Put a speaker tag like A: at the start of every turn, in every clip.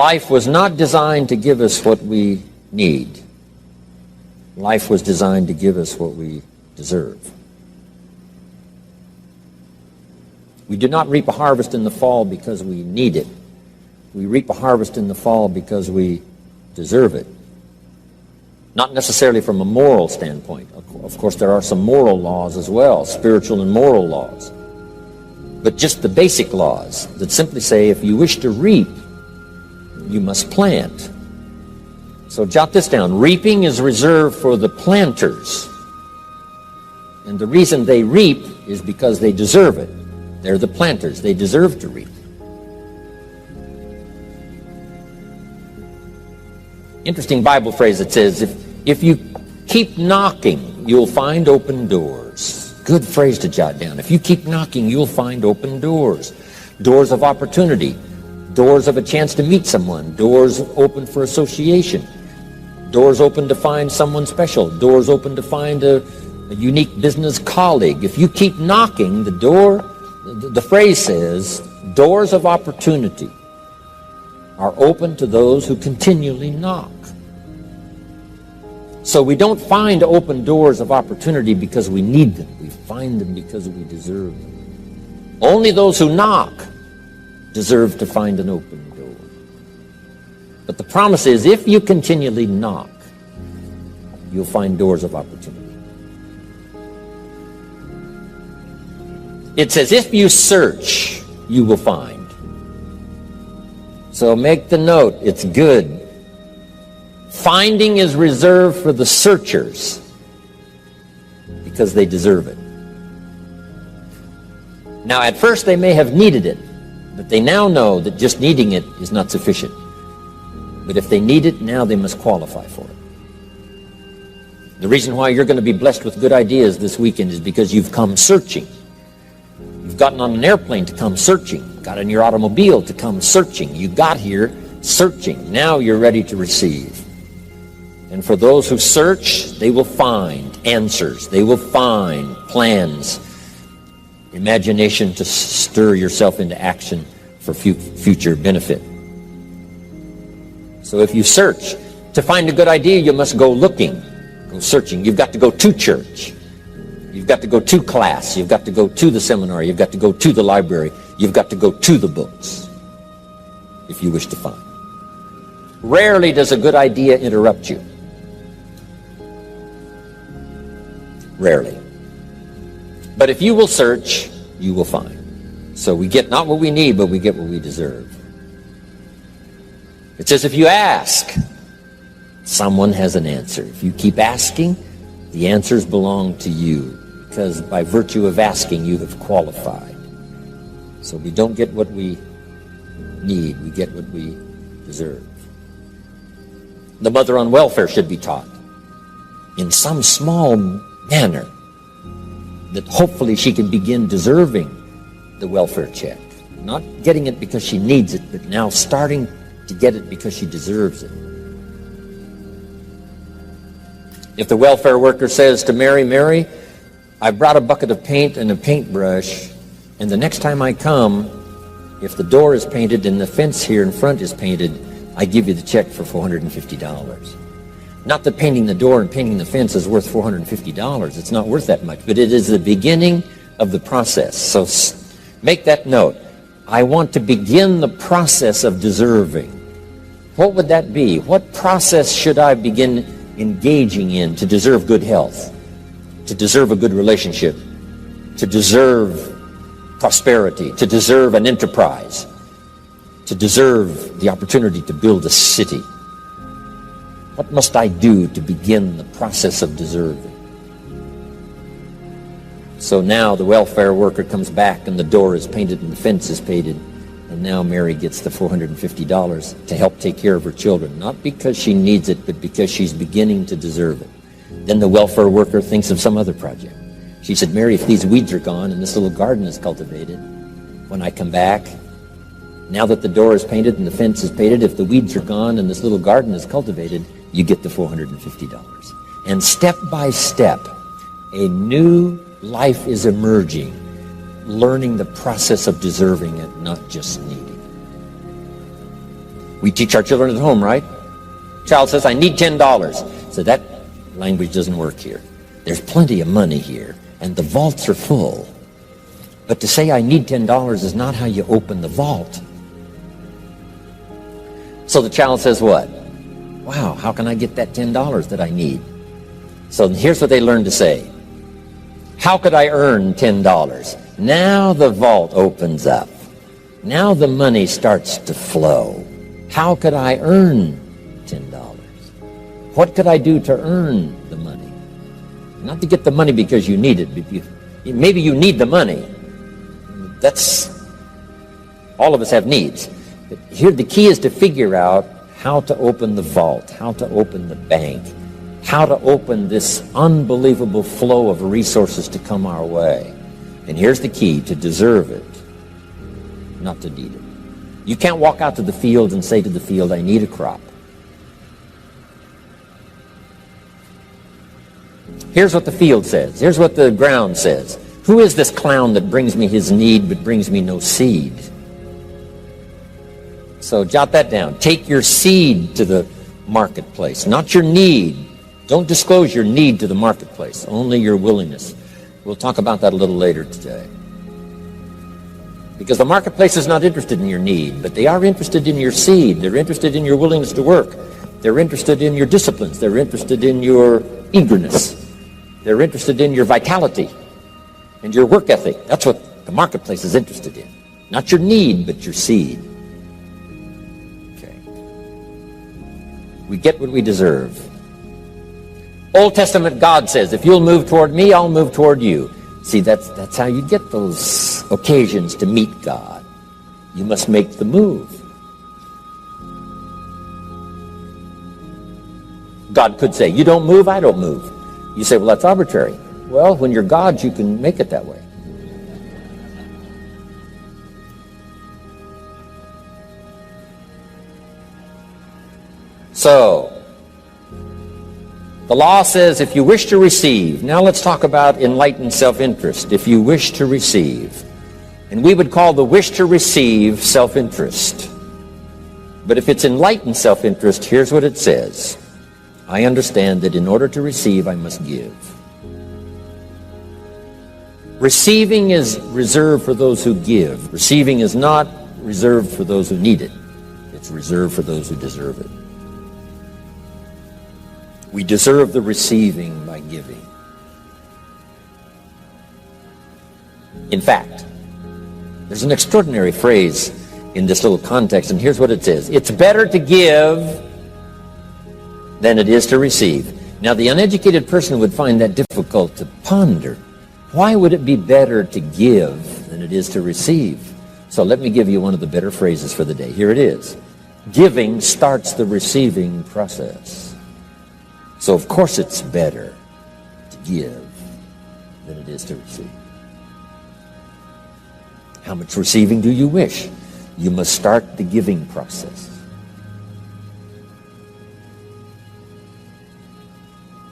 A: Life was not designed to give us what we need. Life was designed to give us what we deserve. We do not reap a harvest in the fall because we need it. We reap a harvest in the fall because we deserve it. Not necessarily from a moral standpoint. Of course, there are some moral laws as well, spiritual and moral laws. But just the basic laws that simply say if you wish to reap, you must plant. So jot this down. Reaping is reserved for the planters. And the reason they reap is because they deserve it. They're the planters. They deserve to reap. Interesting Bible phrase that says, if you keep knocking, you'll find open doors. Good phrase to jot down. If you keep knocking, you'll find open doors. Doors of opportunity. Doors of a chance to meet someone. Doors open for association. Doors open to find someone special. Doors open to find a unique business colleague. If you keep knocking, the phrase says, doors of opportunity are open to those who continually knock. So we don't find open doors of opportunity because we need them. We find them because we deserve them. Only those who knock deserve to find an open door. But the promise is, if you continually knock, you'll find doors of opportunity. It says, if you search, you will find. So make the note, it's good. Finding is reserved for the searchers because they deserve it. Now, at first they may have needed it, but they now know that just needing it is not sufficient. But if they need it, now they must qualify for it. The reason why you're going to be blessed with good ideas this weekend is because you've come searching. You've gotten on an airplane to come searching. Got in your automobile to come searching. You got here searching. Now you're ready to receive. And for those who search, they will find answers. They will find plans, imagination to stir yourself into action for future benefit. So if you search, to find a good idea, you must go looking, go searching. You've got to go to church. You've got to go to class. You've got to go to the seminar. You've got to go to the library. You've got to go to the books if you wish to find. Rarely does a good idea interrupt you. Rarely. But if you will search, you will find. So we get not what we need, but we get what we deserve. It says if you ask, someone has an answer. If you keep asking, the answers belong to you, because by virtue of asking, you have qualified. So we don't get what we need, we get what we deserve. The mother on welfare should be taught in some small manner that hopefully she can begin deserving the welfare check. Not getting it because she needs it, but now starting to get it because she deserves it. If the welfare worker says to Mary, I brought a bucket of paint and a paintbrush, and the next time I come, if the door is painted and the fence here in front is painted, I give you the check for $450. Not that painting the door and painting the fence is worth $450. It's not worth that much, but it is the beginning of the process. So make that note. I want to begin the process of deserving. What would that be? What process should I begin engaging in to deserve good health, to deserve a good relationship, to deserve prosperity, to deserve an enterprise, to deserve the opportunity to build a city? What must I do to begin the process of deserving? So now the welfare worker comes back and the door is painted and the fence is painted, and now Mary gets the $450 to help take care of her children, not because she needs it, but because she's beginning to deserve it. Then the welfare worker thinks of some other project. She said, Mary, if these weeds are gone and this little garden is cultivated, when I come back, now that the door is painted and the fence is painted, if the weeds are gone and this little garden is cultivated, you get the $450. And step by step, a new life is emerging, learning the process of deserving it, not just needing. We teach our children at home, right? Child says, I need $10. So that language doesn't work here. There's plenty of money here, and the vaults are full. But to say I need $10 is not how you open the vault. So the child says what? Wow, how can I get that $10 that I need? So here's what they learn to say. How could I earn $10? Now the vault opens up. Now the money starts to flow. How could I earn $10? What could I do to earn the money? Not to get the money because you need it. Maybe you need the money. That's, all of us have needs. But here the key is to figure out how to open the vault, how to open the bank, how to open this unbelievable flow of resources to come our way. And here's the key: to deserve it, not to need it. You can't walk out to the field and say to the field, I need a crop. Here's what the field says. Here's what the ground says. Who is this clown that brings me his need but brings me no seed? So jot that down. Take your seed to the marketplace, not your need. Don't disclose your need to the marketplace, only your willingness. We'll talk about that a little later today. Because the marketplace is not interested in your need, but they are interested in your seed. They're interested in your willingness to work. They're interested in your disciplines. They're interested in your eagerness. They're interested in your vitality and your work ethic. That's what the marketplace is interested in. Not your need, but your seed. Okay. We get what we deserve. Old Testament God says, if you'll move toward me, I'll move toward you. See, that's how you get those occasions to meet God. You must make the move. God could say, you don't move, I don't move. You say, well, that's arbitrary. Well, when you're God, you can make it that way. So, the law says if you wish to receive. Now let's talk about enlightened self-interest. If you wish to receive. And we would call the wish to receive self-interest. But if it's enlightened self-interest, here's what it says. I understand that in order to receive, I must give. Receiving is reserved for those who give. Receiving is not reserved for those who need it. It's reserved for those who deserve it. We deserve the receiving by giving. In fact, there's an extraordinary phrase in this little context, and here's what it says. It's better to give than it is to receive. Now, the uneducated person would find that difficult to ponder. Why would it be better to give than it is to receive? So let me give you one of the better phrases for the day. Here it is. Giving starts the receiving process. So of course it's better to give than it is to receive. How much receiving do you wish? You must start the giving process.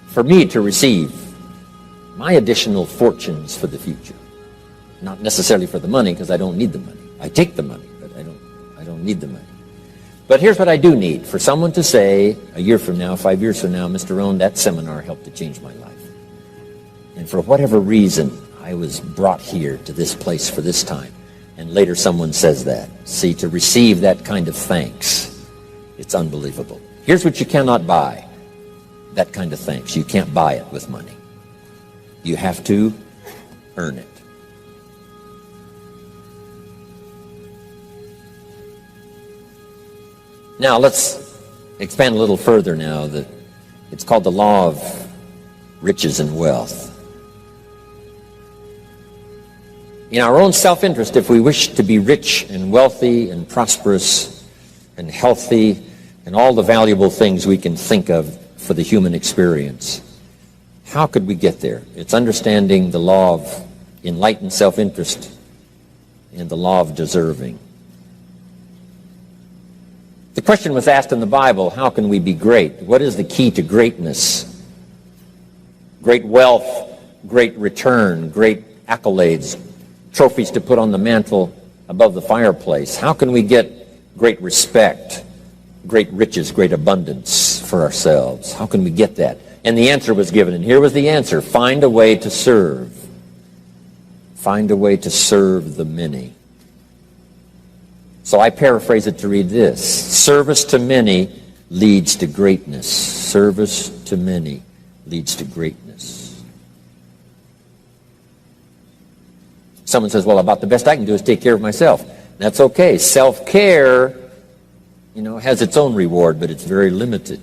A: For me to receive my additional fortunes for the future, not necessarily for the money, because I don't need the money. I take the money, but I don't need the money. But here's what I do need. For someone to say, a year from now, 5 years from now, Mr. Rohn, that seminar helped to change my life. And for whatever reason, I was brought here to this place for this time. And later someone says that. See, to receive that kind of thanks, it's unbelievable. Here's what you cannot buy. That kind of thanks. You can't buy it with money. You have to earn it. Now let's expand a little further now. It's called the law of riches and wealth. In our own self-interest, if we wish to be rich and wealthy and prosperous and healthy and all the valuable things we can think of for the human experience, how could we get there? It's understanding the law of enlightened self-interest and the law of deserving. The question was asked in the Bible, how can we be great? What is the key to greatness? Great wealth, great return, great accolades, trophies to put on the mantle above the fireplace. How can we get great respect, great riches, great abundance for ourselves? How can we get that? And the answer was given, and here was the answer. Find a way to serve. Find a way to serve the many. So I paraphrase it to read this. Service to many leads to greatness. Service to many leads to greatness. Someone says, well, about the best I can do is take care of myself. That's okay. Self-care, has its own reward, but it's very limited.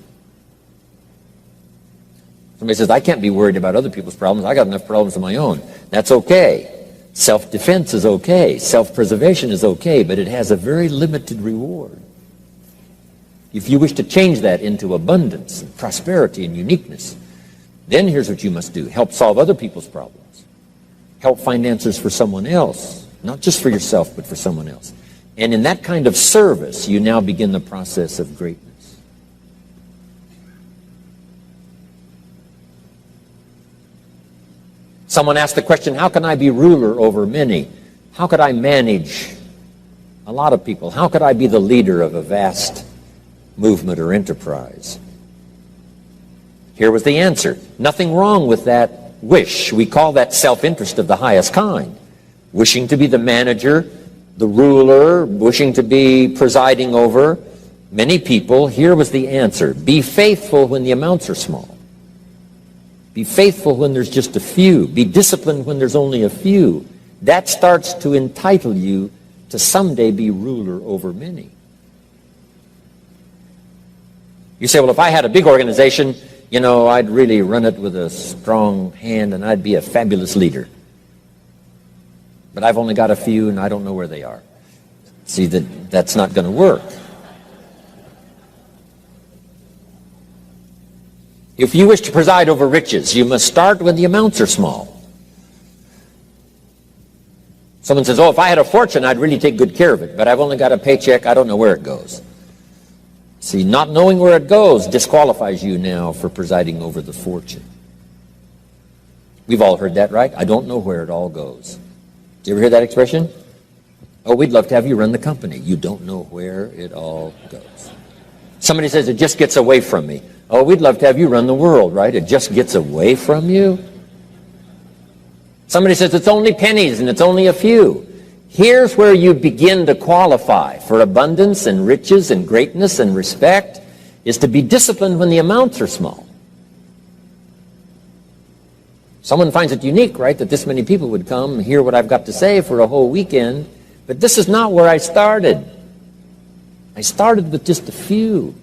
A: Somebody says, I can't be worried about other people's problems. I got enough problems of my own. That's okay. Self-defense is okay. Self-preservation is okay, but it has a very limited reward. If you wish to change that into abundance and prosperity and uniqueness, then here's what you must do. Help solve other people's problems. Help find answers for someone else, not just for yourself, but for someone else. And in that kind of service, you now begin the process of greatness. Someone asked the question, how can I be ruler over many? How could I manage a lot of people? How could I be the leader of a vast movement or enterprise? Here was the answer. Nothing wrong with that wish. We call that self-interest of the highest kind. Wishing to be the manager, the ruler, wishing to be presiding over many people. Here was the answer. Be faithful when the amounts are small. Be faithful when there's just a few. Be disciplined when there's only a few. That starts to entitle you to someday be ruler over many. You say, well, if I had a big organization, I'd really run it with a strong hand and I'd be a fabulous leader. But I've only got a few and I don't know where they are. See, that's not going to work. If you wish to preside over riches, you must start when the amounts are small. Someone says, oh, if I had a fortune, I'd really take good care of it, but I've only got a paycheck, I don't know where it goes. See, not knowing where it goes disqualifies you now for presiding over the fortune. We've all heard that, right? I don't know where it all goes. Did you ever hear that expression? Oh, we'd love to have you run the company. You don't know where it all goes. Somebody says, it just gets away from me. Oh, we'd love to have you run the world, right? It just gets away from you. Somebody says it's only pennies and it's only a few. Here's where you begin to qualify for abundance and riches and greatness and respect, is to be disciplined when the amounts are small. Someone finds it unique, right, that this many people would come and hear what I've got to say for a whole weekend, but this is not where I started. I started with just a few.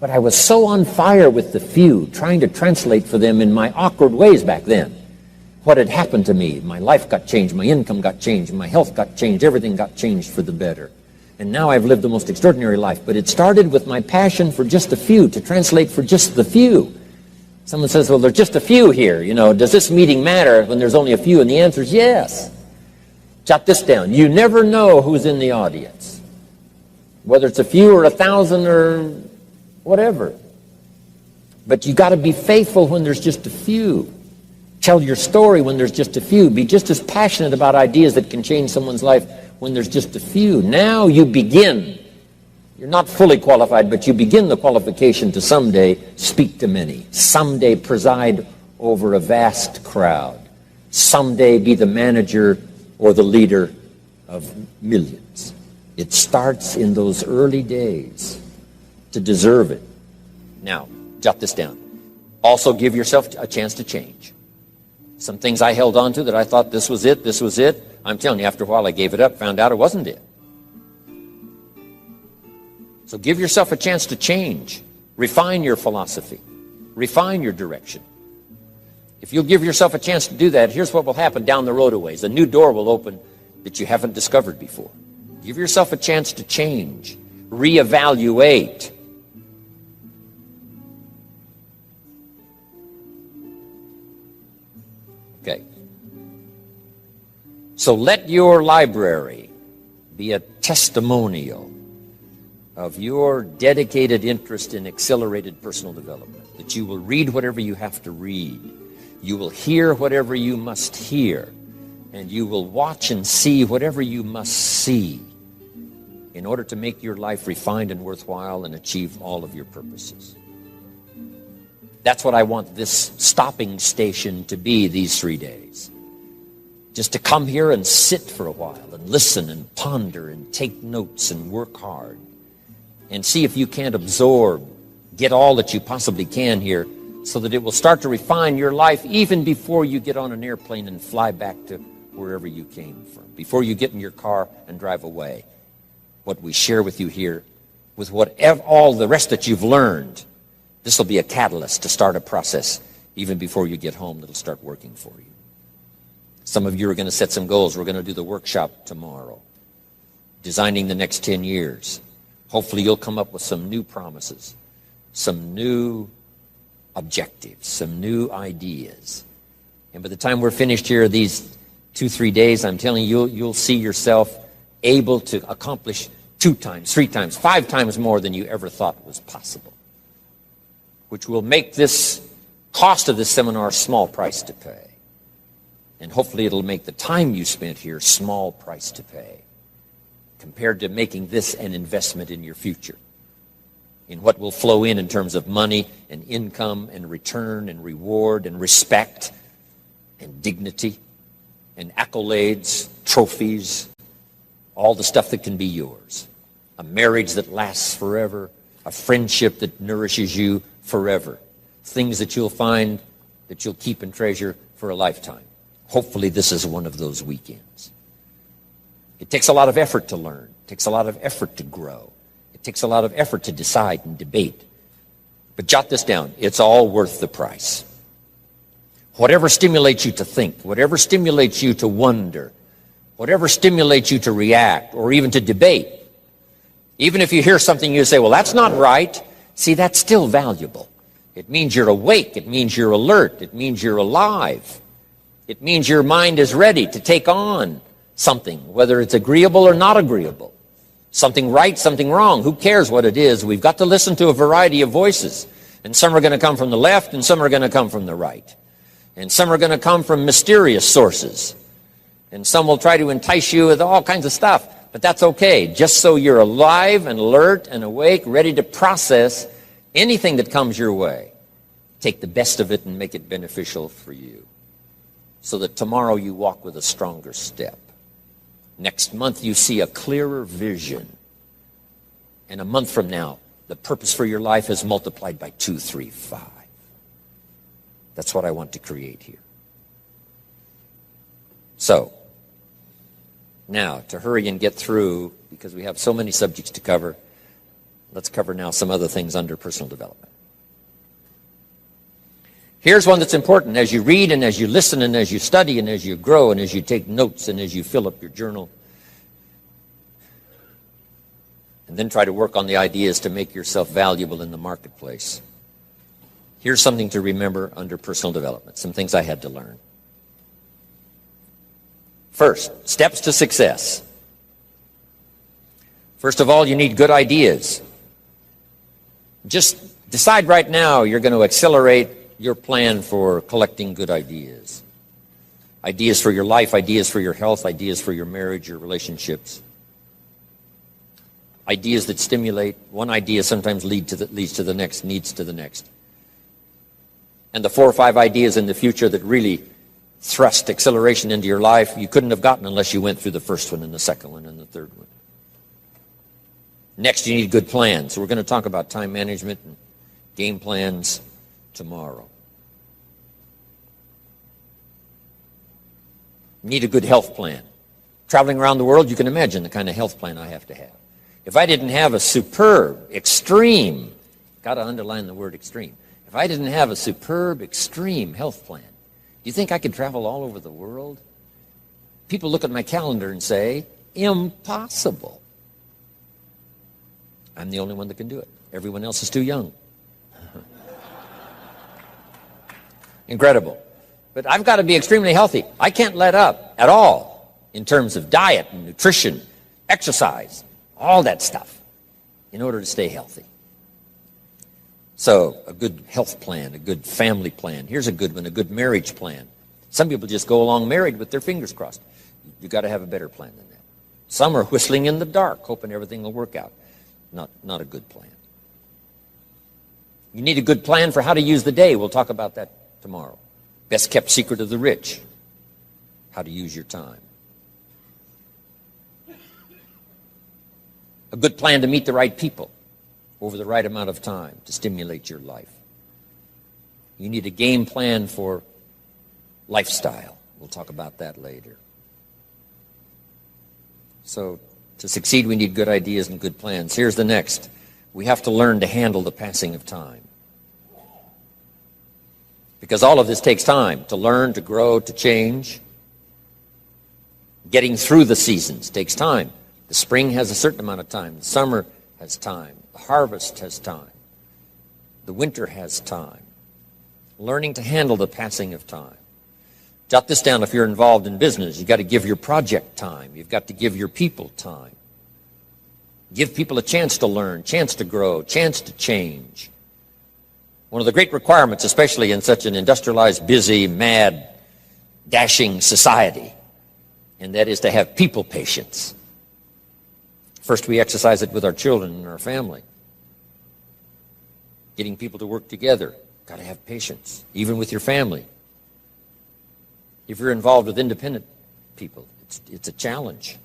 A: But I was so on fire with the few, trying to translate for them in my awkward ways back then what had happened to me. My life got changed, my income got changed, my health got changed, everything got changed for the better. And now I've lived the most extraordinary life. But it started with my passion for just a few, to translate for just the few. Someone says, well, there's just a few here. Does this meeting matter when there's only a few? And the answer is yes. Jot this down. You never know who's in the audience. Whether it's a few or 1,000 or whatever. But you got to be faithful when there's just a few. Tell your story when there's just a few. Be just as passionate about ideas that can change someone's life when there's just a few. Now you begin. You're not fully qualified, but you begin the qualification to someday speak to many. Someday preside over a vast crowd. Someday be the manager or the leader of millions. It starts in those early days to deserve it. Now, jot this down. Also give yourself a chance to change. Some things I held on to that I thought this was it. I'm telling you, after a while I gave it up, found out it wasn't it. So give yourself a chance to change. Refine your philosophy. Refine your direction. If you'll give yourself a chance to do that, here's what will happen down the road a ways. A new door will open that you haven't discovered before. Give yourself a chance to change. Reevaluate. Okay. So let your library be a testimonial of your dedicated interest in accelerated personal development, that you will read whatever you have to read, you will hear whatever you must hear, and you will watch and see whatever you must see in order to make your life refined and worthwhile and achieve all of your purposes. That's what I want this stopping station to be these 3 days. Just to come here and sit for a while and listen and ponder and take notes and work hard and see if you can't absorb, get all that you possibly can here so that it will start to refine your life even before you get on an airplane and fly back to wherever you came from, before you get in your car and drive away. What we share with you here, with whatever, all the rest that you've learned, this will be a catalyst to start a process even before you get home that'll start working for you. Some of you are going to set some goals. We're going to do the workshop tomorrow, designing the next 10 years. Hopefully you'll come up with some new promises, some new objectives, some new ideas. And by the time we're finished here, these 2-3 days, I'm telling you, you'll see yourself able to accomplish 2 times, 3 times, 5 times more than you ever thought was possible, which will make this cost of this seminar a small price to pay. And hopefully it'll make the time you spent here small price to pay compared to making this an investment in your future, in what will flow in terms of money and income and return and reward and respect and dignity and accolades, trophies, all the stuff that can be yours. A marriage that lasts forever, a friendship that nourishes you forever, things that you'll find that you'll keep and treasure for a lifetime. Hopefully this is one of those weekends. It takes a lot of effort to learn. It takes a lot of effort to grow. It takes a lot of effort to decide and debate. But jot this down. It's all worth the price. Whatever stimulates you to think, whatever stimulates you to wonder, whatever stimulates you to react or even to debate, even if you hear something you say, well, that's not right, see, that's still valuable. It means you're awake. It means you're alert. It means you're alive. It means your mind is ready to take on something, whether it's agreeable or not agreeable. Something right, something wrong. Who cares what it is? We've got to listen to a variety of voices. And some are going to come from the left and some are going to come from the right. And some are going to come from mysterious sources. And some will try to entice you with all kinds of stuff. But that's okay. Just so you're alive and alert and awake, ready to process anything that comes your way. Take the best of it and make it beneficial for you, so that tomorrow you walk with a stronger step. Next month you see a clearer vision. And a month from now, the purpose for your life is multiplied by 2, 3, 5. That's what I want to create here. So, now, to hurry and get through, because we have so many subjects to cover, let's cover now some other things under personal development. Here's one that's important as you read and as you listen and as you study and as you grow and as you take notes and as you fill up your journal. And then try to work on the ideas to make yourself valuable in the marketplace. Here's something to remember under personal development, some things I had to learn. First, steps to success. First of all, you need good ideas. Just decide right now you're going to accelerate your plan for collecting good ideas. Ideas for your life, ideas for your health, ideas for your marriage, your relationships. Ideas that stimulate. One idea sometimes leads to the next, needs to the next. And the 4 or 5 ideas in the future that really thrust acceleration into your life, you couldn't have gotten unless you went through the first one and the second one and the third one. Next, you need good plans. We're going to talk about time management and game plans tomorrow. You need a good health plan. Traveling around the world, you can imagine the kind of health plan I have to have. If I didn't have a superb, extreme, got to underline the word extreme, if I didn't have a superb, extreme health plan, do you think I could travel all over the world? People look at my calendar and say, impossible. I'm the only one that can do it. Everyone else is too young. Incredible. But I've got to be extremely healthy. I can't let up at all in terms of diet and nutrition, exercise, all that stuff in order to stay healthy. So a good health plan, a good family plan. Here's a good one, a good marriage plan. Some people just go along married with their fingers crossed. You've got to have a better plan than that. Some are whistling in the dark, hoping everything will work out. Not a good plan. You need a good plan for how to use the day. We'll talk about that tomorrow. Best kept secret of the rich, how to use your time. A good plan to meet the right people over the right amount of time to stimulate your life. You need a game plan for lifestyle. We'll talk about that later. So to succeed, we need good ideas and good plans. Here's the next. We have to learn to handle the passing of time. Because all of this takes time to learn, to grow, to change. Getting through the seasons takes time. The spring has a certain amount of time. The summer has time. The harvest has time. The winter has time. Learning to handle the passing of time. Jot this down if you're involved in business. You've got to give your project time. You've got to give your people time. Give people a chance to learn, chance to grow, chance to change. One of the great requirements, especially in such an industrialized, busy, mad, dashing society, and that is to have people patience. First, we exercise it with our children and our family. Getting people to work together. Got to have patience, even with your family. If you're involved with independent people, it's a challenge.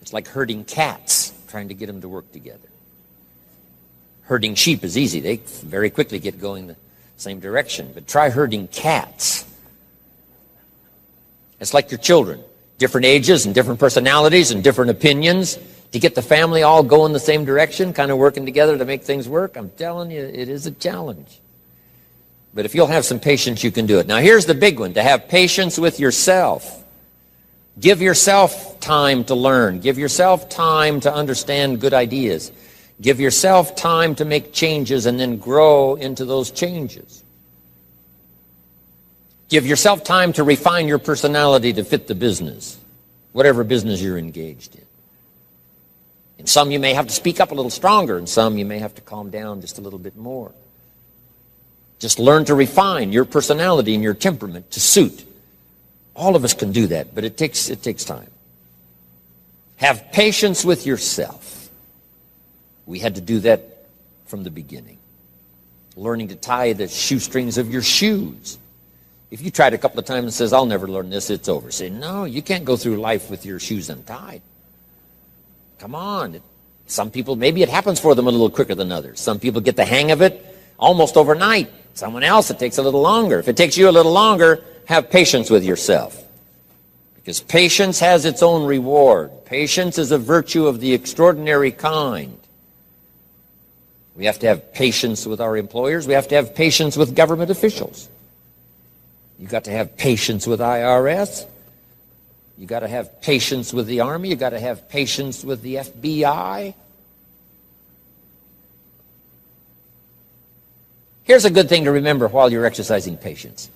A: It's like herding cats, trying to get them to work together. Herding sheep is easy. They very quickly get going the same direction. But try herding cats. It's like your children. Different ages and different personalities and different opinions. To get the family all going the same direction, kind of working together to make things work, I'm telling you, it is a challenge. But if you'll have some patience, you can do it. Now, here's the big one, to have patience with yourself. Give yourself time to learn. Give yourself time to understand good ideas. Give yourself time to make changes and then grow into those changes. Give yourself time to refine your personality to fit the business, whatever business you're engaged in. In some you may have to speak up a little stronger, and some you may have to calm down just a little bit more. Just learn to refine your personality and your temperament to suit. All of us can do that, but it takes time. Have patience with yourself. We had to do that from the beginning. Learning to tie the shoestrings of your shoes. If you tried a couple of times and says, I'll never learn this, it's over. Say, no, you can't go through life with your shoes untied. Come on. Some people, maybe it happens for them a little quicker than others. Some people get the hang of it almost overnight. Someone else, it takes a little longer. If it takes you a little longer, have patience with yourself. Because patience has its own reward. Patience is a virtue of the extraordinary kind. We have to have patience with our employers. We have to have patience with government officials. You've got to have patience with IRS. You've got to have patience with the Army. You've got to have patience with the FBI. Here's a good thing to remember while you're exercising patience.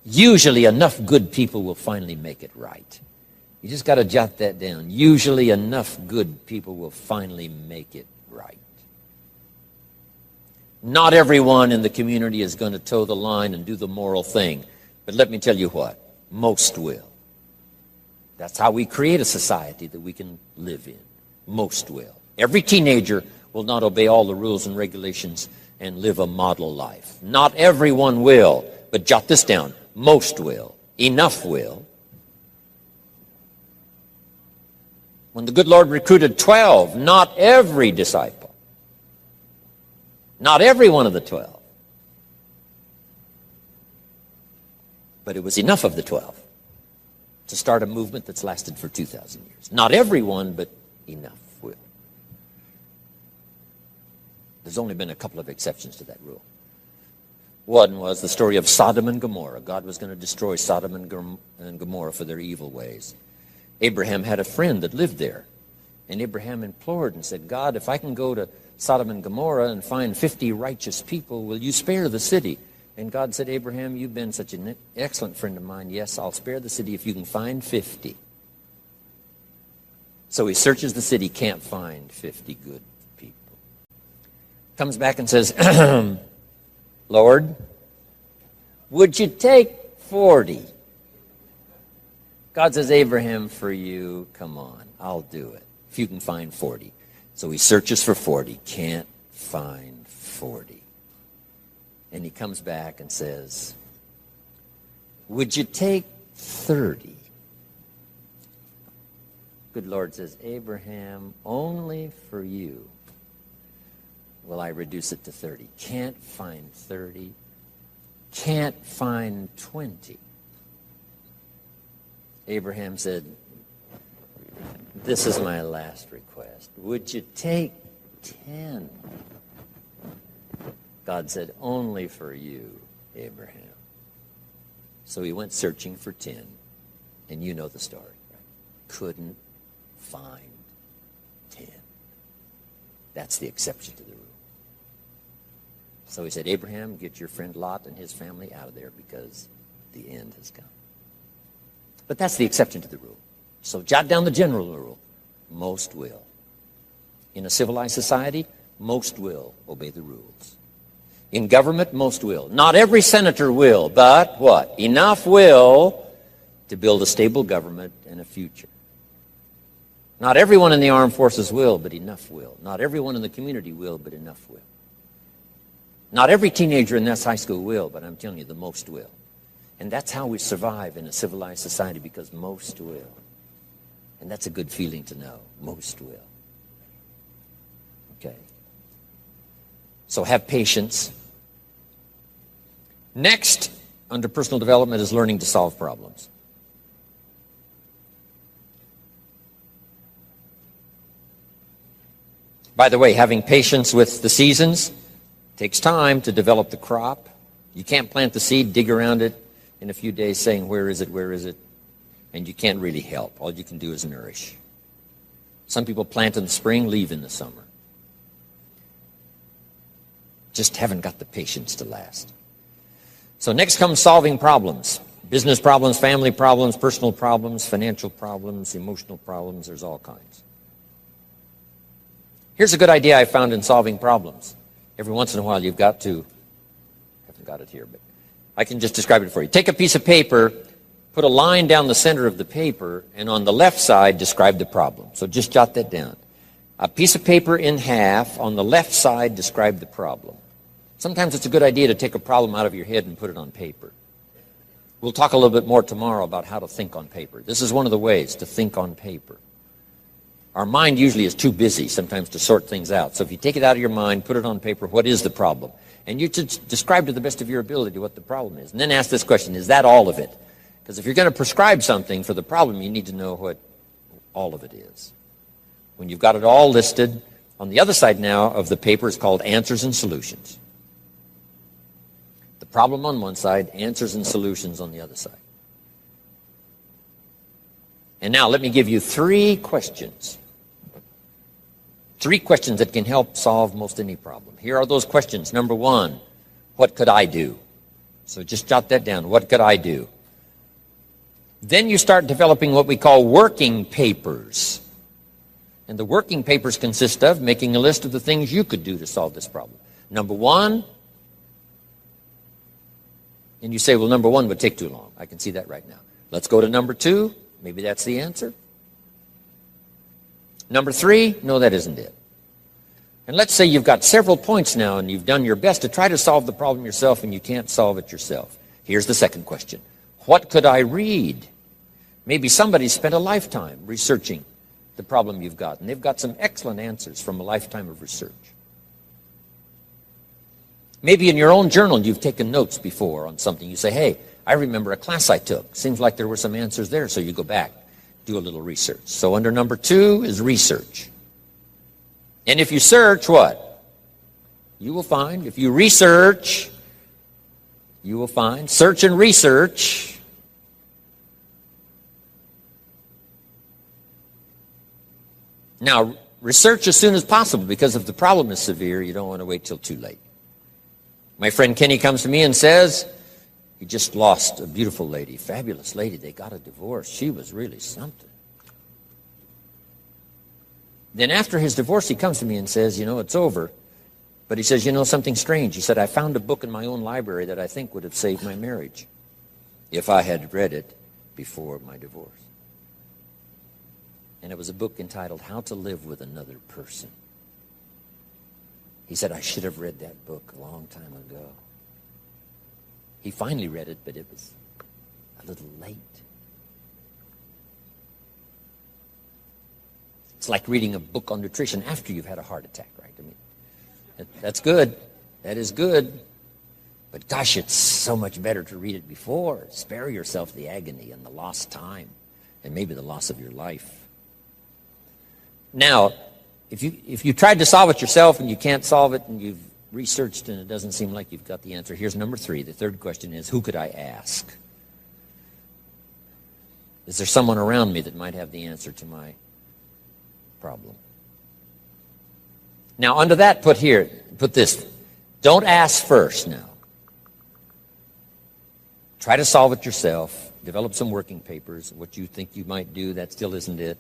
A: Usually enough good people will finally make it right. You just got to jot that down. Usually enough good people will finally make it right. Not everyone in the community is going to toe the line and do the moral thing. But let me tell you what, most will. That's how we create a society that we can live in. Most will. Every teenager will not obey all the rules and regulations and live a model life. Not everyone will, but jot this down. Most will. Enough will. When the good Lord recruited 12, not every disciple, not every one of the 12, but it was enough of the 12 to start a movement that's lasted for 2,000 years. Not everyone, but enough will. There's only been a couple of exceptions to that rule. One was the story of Sodom and Gomorrah. God was going to destroy Sodom and Gomorrah for their evil ways. Abraham had a friend that lived there. And Abraham implored and said, God, if I can go to Sodom and Gomorrah and find 50 righteous people, will you spare the city? And God said, Abraham, you've been such an excellent friend of mine. Yes, I'll spare the city if you can find 50. So he searches the city, can't find 50 good people. Comes back and says, Lord, would you take 40? God says, Abraham, for you, come on. I'll do it. If you can find 40. So he searches for 40. Can't find 40. And he comes back and says, would you take 30? Good Lord says, Abraham, only for you will I reduce it to 30. Can't find 30. Can't find 20. Abraham said, this is my last request. Would you take 10? God said, only for you, Abraham. So he went searching for 10. And you know the story, right? Couldn't find 10. That's the exception to the rule. So he said, Abraham, get your friend Lot and his family out of there because the end has come. But that's the exception to the rule. So jot down the general rule. Most will. In a civilized society, most will obey the rules. In government, most will. Not every senator will, but what? Enough will to build a stable government and a future. Not everyone in the armed forces will, but enough will. Not everyone in the community will, but enough will. Not every teenager in this high school will, but I'm telling you, the most will. And that's how we survive in a civilized society, because most will. And that's a good feeling to know. Most will. Okay. So have patience. Next, under personal development, is learning to solve problems. By the way, having patience with the seasons takes time to develop the crop. You can't plant the seed, dig around it in a few days saying, where is it, where is it? And you can't really help. All you can do is nourish. Some people plant in the spring, leave in the summer. Just haven't got the patience to last. So next comes solving problems. Business problems, family problems, personal problems, financial problems, emotional problems. There's all kinds. Here's a good idea I found in solving problems. Every once in a while you've got to, I haven't got it here, but I can just describe it for you. Take a piece of paper, put a line down the center of the paper, and on the left side describe the problem. So just jot that down. A piece of paper in half, on the left side describe the problem. Sometimes it's a good idea to take a problem out of your head and put it on paper. We'll talk a little bit more tomorrow about how to think on paper. This is one of the ways to think on paper. Our mind usually is too busy sometimes to sort things out. So if you take it out of your mind, put it on paper, what is the problem? And you describe to the best of your ability what the problem is. And then ask this question, is that all of it? Because if you're going to prescribe something for the problem, you need to know what all of it is. When you've got it all listed, on the other side now of the paper is called answers and solutions. The problem on one side, answers and solutions on the other side. And now let me give you 3 questions. 3 questions that can help solve most any problem. Here are those questions. Number 1, what could I do? So just jot that down. What could I do? Then you start developing what we call working papers. And the working papers consist of making a list of the things you could do to solve this problem. Number 1, and you say, well, number 1 would take too long. I can see that right now. Let's go to number 2. Maybe that's the answer. Number 3, no, that isn't it. And let's say you've got several points now and you've done your best to try to solve the problem yourself and you can't solve it yourself. Here's the second question. What could I read? Maybe somebody spent a lifetime researching the problem you've got, and they've got some excellent answers from a lifetime of research. Maybe in your own journal you've taken notes before on something. You say, hey, I remember a class I took. Seems like there were some answers there, so you go back, do a little research. So under number 2 is research. And if you search, what? You will find. If you research, you will find. Search and research. Now, research as soon as possible, because if the problem is severe, you don't want to wait till too late. My friend Kenny comes to me and says, he just lost a beautiful lady, fabulous lady. They got a divorce. She was really something. Then after his divorce, he comes to me and says, you know, it's over. But he says, you know, something strange. He said, I found a book in my own library that I think would have saved my marriage if I had read it before my divorce. and it was a book entitled How to Live with Another Person. He said, I should have read that book a long time ago. He finally read it, but it was a little late. It's like reading a book on nutrition after you've had a heart attack, right? I mean, that's good. That is good. But gosh, it's so much better to read it before. Spare yourself the agony and the lost time and maybe the loss of your life. Now, if you tried to solve it yourself and you can't solve it and you've researched and it doesn't seem like you've got the answer, here's number 3. The third question is, who could I ask? Is there someone around me that might have the answer to my problem? Now, under that, put this. Don't ask first now. Try to solve it yourself. Develop some working papers. What you think you might do, that still isn't it.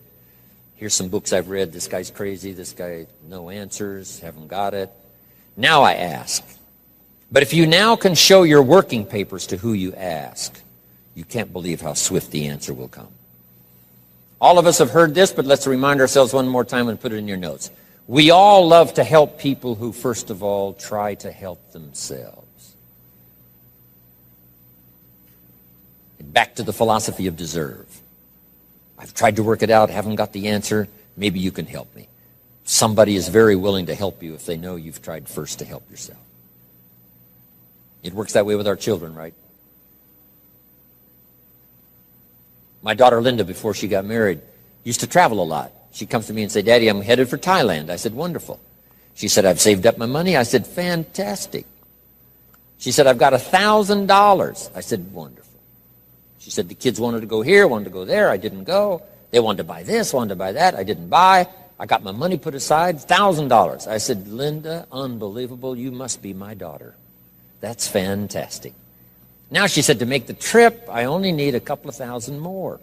A: Here's some books I've read. This guy's crazy. This guy, no answers. Haven't got it. Now I ask. But if you now can show your working papers to who you ask, you can't believe how swift the answer will come. All of us have heard this, but let's remind ourselves one more time and put it in your notes. We all love to help people who, first of all, try to help themselves. And back to the philosophy of deserve. I've tried to work it out, haven't got the answer. Maybe you can help me. Somebody is very willing to help you if they know you've tried first to help yourself. It works that way with our children, right? My daughter Linda, before she got married, used to travel a lot. She comes to me and said, Daddy, I'm headed for Thailand. I said, wonderful. She said, I've saved up my money. I said, fantastic. She said, I've got $1,000. I said, wonderful. She said, the kids wanted to go here, wanted to go there. I didn't go. They wanted to buy this, wanted to buy that. I didn't buy. I got my money put aside, $1,000. I said, Linda, unbelievable. You must be my daughter. That's fantastic. Now she said, to make the trip, I only need a couple of thousand more.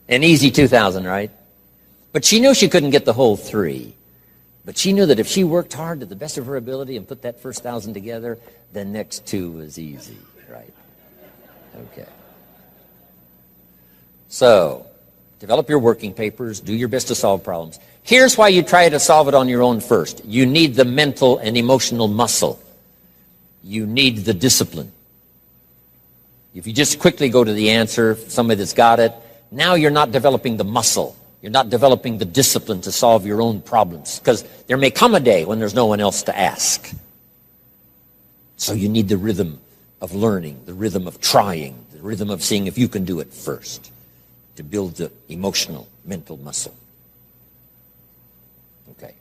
A: An easy 2,000, right? But she knew she couldn't get the whole 3. But she knew that if she worked hard to the best of her ability and put that first 1,000 together, the next 2 was easy, right? Okay. So, develop your working papers. Do your best to solve problems. Here's why you try to solve it on your own first. You need the mental and emotional muscle. You need the discipline. If you just quickly go to the answer, somebody that's got it, now you're not developing the muscle. You're not developing the discipline to solve your own problems, because there may come a day when there's no one else to ask. So you need the rhythm of learning, the rhythm of trying, the rhythm of seeing if you can do it first to build the emotional, mental muscle. Okay.